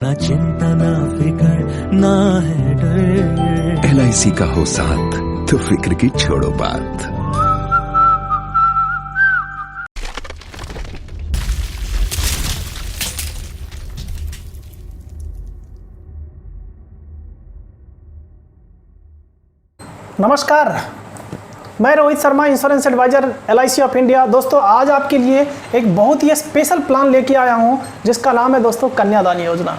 ना चिंता ना फिकर ना है डर। LIC का हो साथ तो फिक्र की छोड़ो बात। नमस्कार, मैं Rohit Sharma, insurance advisor LIC of India. दोस्तों, आज आपके लिए एक बहुत ही स्पेशल प्लान लेके आया हूं जिसका नाम है दोस्तों कन्यादान योजना।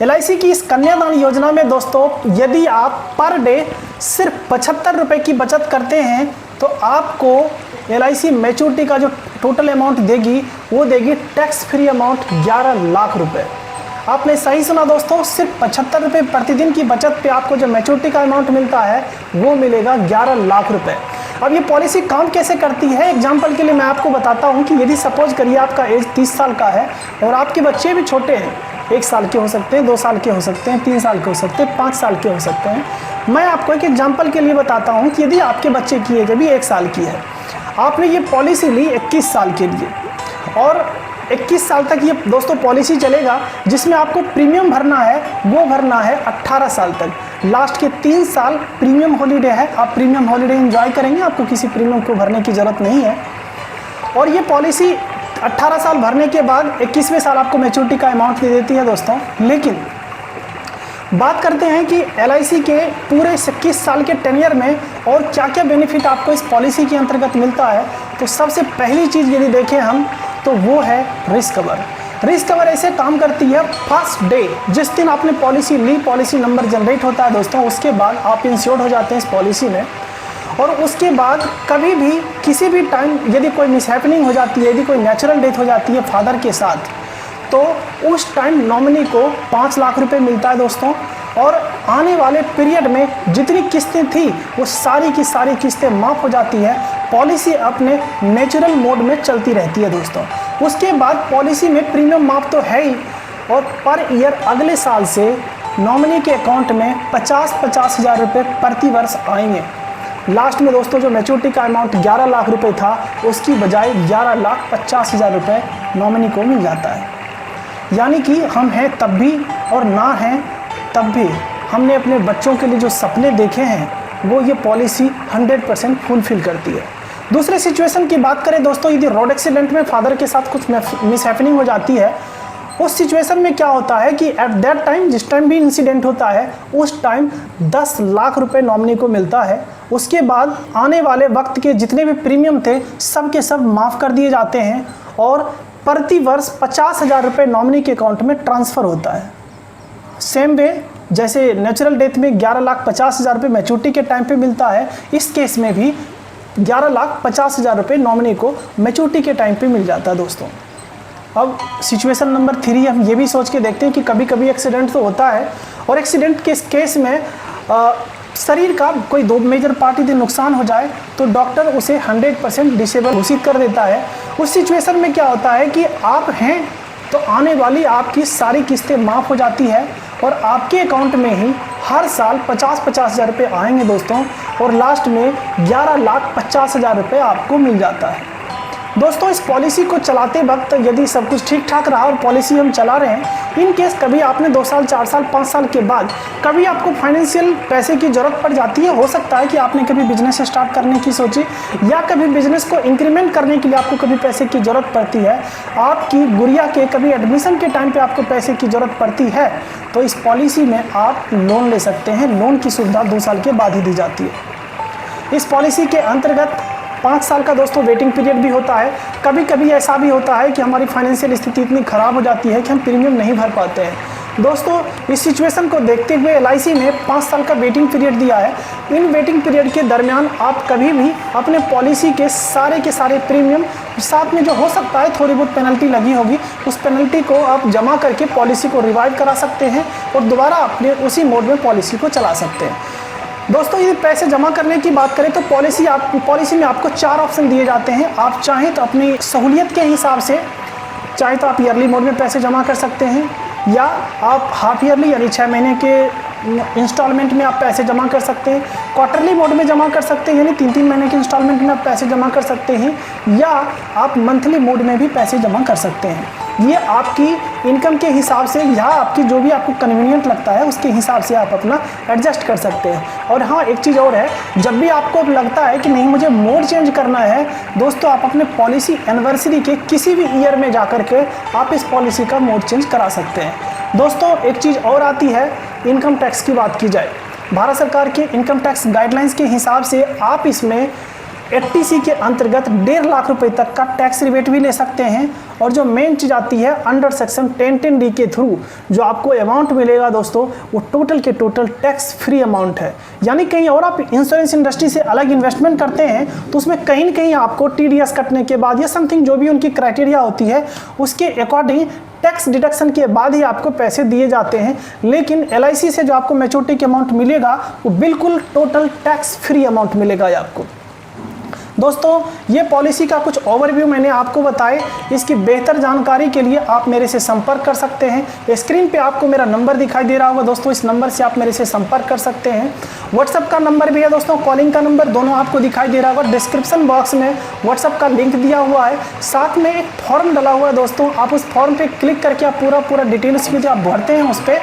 LIC की इस कन्यादान योजना में दोस्तों यदि आप पर डे सिर्फ 75 रुपये की बचत करते हैं तो आपको LIC मैच्योरिटी का जो टोटल अमाउंट देगी वो देगी टैक्स फ्री अमाउंट 11 लाख रुपए। आपने सही सुना दोस्तों, सिर्फ 75 रुपये प्रतिदिन की बचत पे आपको जो मैच्योरिटी का अमाउंट मिलता है वो मिलेगा 11 लाख रुपए। अब ये पॉलिसी काम कैसे करती है, एग्जाम्पल के लिए मैं आपको बताता हूँ कि यदि सपोज करिए आपका एज 30 साल का है और आपके बच्चे भी छोटे हैं, 1 साल के हो सकते हैं, 2 साल के हो सकते हैं, 3 साल के हो सकते हैं, 5 साल के हो सकते हैं। मैं आपको एक एग्जाम्पल के लिए बताता हूँ कि यदि आपके बच्चे की एज अभी 1 साल की है, आपने ये पॉलिसी ली 21 साल के लिए और 21 साल तक ये दोस्तों पॉलिसी चलेगा, जिसमें आपको प्रीमियम भरना है वो भरना है 18 साल तक। लास्ट के 3 साल प्रीमियम हॉलीडे है, आप प्रीमियम हॉलीडे एंजॉय करेंगे, आपको किसी प्रीमियम को भरने की ज़रूरत नहीं है। और ये पॉलिसी 18 साल भरने के बाद 21वें साल आपको मैच्योरिटी का अमाउंट दे देती है दोस्तों। लेकिन बात करते हैं कि LIC के पूरे 21 साल के टेन्योर में और क्या क्या बेनिफिट आपको इस पॉलिसी के अंतर्गत मिलता है। तो सबसे पहली चीज़ यदि देखें हम तो वो है रिस्क कवर। रिस्क कवर ऐसे काम करती है, फर्स्ट डे जिस दिन आपने पॉलिसी ली, पॉलिसी नंबर जनरेट होता है दोस्तों, उसके बाद आप इंश्योर्ड हो जाते हैं इस पॉलिसी में। और उसके बाद कभी भी किसी भी टाइम यदि कोई मिसहैपनिंग हो जाती है, यदि कोई नेचुरल डेथ हो जाती है फादर के साथ, तो उस टाइम नॉमिनी को 5 लाख रुपए मिलता है दोस्तों। और आने वाले पीरियड में जितनी किस्तें थी वो सारी की सारी किस्तें माफ़ हो जाती है। पॉलिसी अपने नेचुरल मोड में चलती रहती है दोस्तों। उसके बाद पॉलिसी में प्रीमियम माफ़ तो है ही, और पर ईयर अगले साल से नॉमिनी के अकाउंट में 50-50 हज़ार रुपये प्रति वर्ष आएंगे। लास्ट में दोस्तों जो मैच्योरिटी का अमाउंट 11 लाख रुपए था, उसकी बजाय 11,50,000 रुपये नॉमिनी को मिल जाता है। यानी कि हम हैं तब भी और ना हैं तब भी हमने अपने बच्चों के लिए जो सपने देखे हैं वो ये पॉलिसी 100% फुलफिल करती है। दूसरे सिचुएशन की बात करें दोस्तों, यदि रोड एक्सीडेंट में फादर के साथ कुछ मिसहैपनिंग हो जाती है, उस सिचुएशन में क्या होता है कि एट दैट टाइम, जिस टाइम भी इंसिडेंट होता है उस टाइम 10 लाख रुपए नॉमिनी को मिलता है। उसके बाद आने वाले वक्त के जितने भी प्रीमियम थे सब के सब माफ़ कर दिए जाते हैं और प्रति वर्ष 50,000 रुपये नॉमिनी के अकाउंट में ट्रांसफ़र होता है। सेम वे जैसे नेचुरल डेथ में 11,50,000 रुपये मैच्योरिटी के टाइम पे मिलता है, इस केस में भी 11,50,000 रुपये नॉमिनी को मैच्योरिटी के टाइम पे मिल जाता है दोस्तों। अब सिचुएशन नंबर 3 हम ये भी सोच के देखते हैं कि कभी कभी एक्सीडेंट तो होता है और एक्सीडेंट के केस में शरीर का कोई 2 मेजर पार्ट यदि नुकसान हो जाए तो डॉक्टर उसे 100% डिसेबल घोषित कर देता है। उस सिचुएशन में क्या होता है कि आप हैं तो आने वाली आपकी सारी किस्तें माफ़ हो जाती है और आपके अकाउंट में ही हर साल 50-50 हज़ार रुपये आएंगे दोस्तों, और लास्ट में 11,50,000 रुपये आपको मिल जाता है। दोस्तों, इस पॉलिसी को चलाते वक्त यदि सब कुछ ठीक ठाक रहा और पॉलिसी हम चला रहे हैं, इन केस कभी आपने 2 साल, 4 साल, 5 साल के बाद कभी आपको फाइनेंशियल पैसे की ज़रूरत पड़ जाती है, हो सकता है कि आपने कभी बिजनेस स्टार्ट करने की सोची या कभी बिजनेस को इंक्रीमेंट करने के लिए आपको कभी पैसे की ज़रूरत पड़ती है, आपकी गुड़िया के कभी एडमिशन के टाइम पर आपको पैसे की ज़रूरत पड़ती है, तो इस पॉलिसी में आप लोन ले सकते हैं। लोन की सुविधा 2 साल के बाद ही दी जाती है। इस पॉलिसी के अंतर्गत 5 साल का दोस्तों वेटिंग पीरियड भी होता है। कभी कभी ऐसा भी होता है कि हमारी फाइनेंशियल स्थिति इतनी ख़राब हो जाती है कि हम प्रीमियम नहीं भर पाते हैं। दोस्तों, इस सिचुएशन को देखते हुए LIC ने 5 साल का वेटिंग पीरियड दिया है। इन वेटिंग पीरियड के दरमियान आप कभी भी अपने पॉलिसी के सारे प्रीमियम, साथ में जो हो सकता है थोड़ी बहुत पेनल्टी लगी होगी, उस पेनल्टी को आप जमा करके पॉलिसी को रिवाइव करा सकते हैं और दोबारा अपने उसी मोड में पॉलिसी को चला सकते हैं। दोस्तों, यदि पैसे जमा करने की बात करें तो पॉलिसी में आपको 4 ऑप्शन दिए जाते हैं। आप चाहें तो अपनी सहूलियत के हिसाब से चाहे तो आप ईयरली मोड में पैसे जमा कर सकते हैं, या आप हाफ ईयरली यानी 6 महीने के इंस्टॉलमेंट में आप पैसे जमा कर सकते हैं, क्वार्टरली मोड में जमा कर सकते हैं, यानी 3-3 महीने के इंस्टॉलमेंट में आप पैसे जमा कर सकते हैं, या आप मंथली मोड में भी पैसे जमा कर सकते हैं। ये आपकी इनकम के हिसाब से या आपकी जो भी आपको कन्वीनियंट लगता है उसके हिसाब से आप अपना एडजस्ट कर सकते हैं। और हाँ, एक चीज़ और है, जब भी आपको लगता है कि नहीं मुझे मोड चेंज करना है दोस्तों, आप अपने पॉलिसी एनिवर्सरी के किसी भी ईयर में जाकर के आप इस पॉलिसी का मोड चेंज करा सकते हैं। दोस्तों एक चीज़ और आती है, इनकम टैक्स की बात की जाए, भारत सरकार के इनकम टैक्स गाइडलाइंस के हिसाब से आप इसमें 80C के अंतर्गत 1.5 लाख रुपए तक का टैक्स रिबेट भी ले सकते हैं। और जो मेन चीज़ आती है, अंडर सेक्शन 1010D के थ्रू जो आपको अमाउंट मिलेगा दोस्तों, वो टोटल के टोटल टैक्स फ्री अमाउंट है। यानी कहीं और आप इंश्योरेंस इंडस्ट्री से अलग इन्वेस्टमेंट करते हैं तो उसमें कहीं न कहीं आपको TDS कटने के बाद या समथिंग जो भी उनकी क्राइटेरिया होती है उसके अकॉर्डिंग टैक्स डिडक्शन के बाद ही आपको पैसे दिए जाते हैं। लेकिन LIC से जो आपको मैच्योरिटी के अमाउंट मिलेगा वो बिल्कुल टोटल टैक्स फ्री अमाउंट मिलेगा आपको। दोस्तों ये पॉलिसी का कुछ ओवरव्यू मैंने आपको बताए। इसकी बेहतर जानकारी के लिए आप मेरे से संपर्क कर सकते हैं। स्क्रीन पे आपको मेरा नंबर दिखाई दे रहा होगा दोस्तों, इस नंबर से आप मेरे से संपर्क कर सकते हैं। व्हाट्सअप का नंबर भी है दोस्तों, कॉलिंग का नंबर, दोनों आपको दिखाई दे रहा होगा। डिस्क्रिप्शन बॉक्स में व्हाट्सअप का लिंक दिया हुआ है, साथ में एक फॉर्म डला हुआ है दोस्तों। आप उस फॉर्म पर क्लिक करके आप पूरा डिटेल्स जो आप भरते हैं उस पर,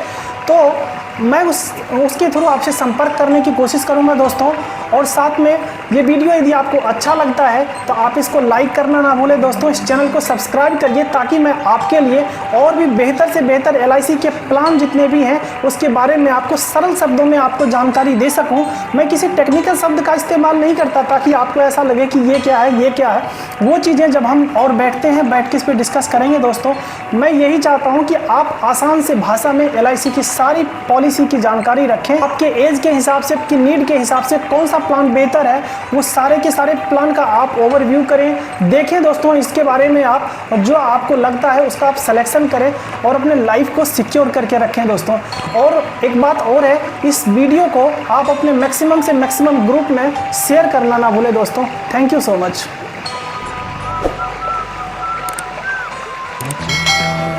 तो मैं उसके थ्रू आपसे संपर्क करने की कोशिश करूंगा दोस्तों। और साथ में ये वीडियो यदि आपको अच्छा लगता है तो आप इसको लाइक करना ना भूलें दोस्तों। इस चैनल को सब्सक्राइब करिए ताकि मैं आपके लिए और भी बेहतर से बेहतर LIC के प्लान जितने भी हैं उसके बारे में आपको सरल शब्दों में आपको जानकारी दे सकूं। मैं किसी टेक्निकल शब्द का इस्तेमाल नहीं करता ताकि आपको ऐसा लगे कि ये क्या है ये क्या है। वो चीज़ें जब हम और बैठते हैं, बैठ के इस पर डिस्कस करेंगे दोस्तों। मैं यही चाहता हूँ कि आप आसान से भाषा में LIC की सारी पॉलिसी की जानकारी रखें। आपके एज के हिसाब से, आपकी नीड के हिसाब से कौन सा प्लान बेहतर है, वो सारे के सारे प्लान का आप ओवरव्यू करें, देखें दोस्तों इसके बारे में आप, और जो आपको लगता है उसका आप सिलेक्शन करें और अपने लाइफ को सिक्योर करके रखें दोस्तों। और एक बात और है, इस वीडियो को आप अपने मैक्सिमम से मैक्सिमम ग्रुप में शेयर करना ना भूलें दोस्तों। Thank you so much.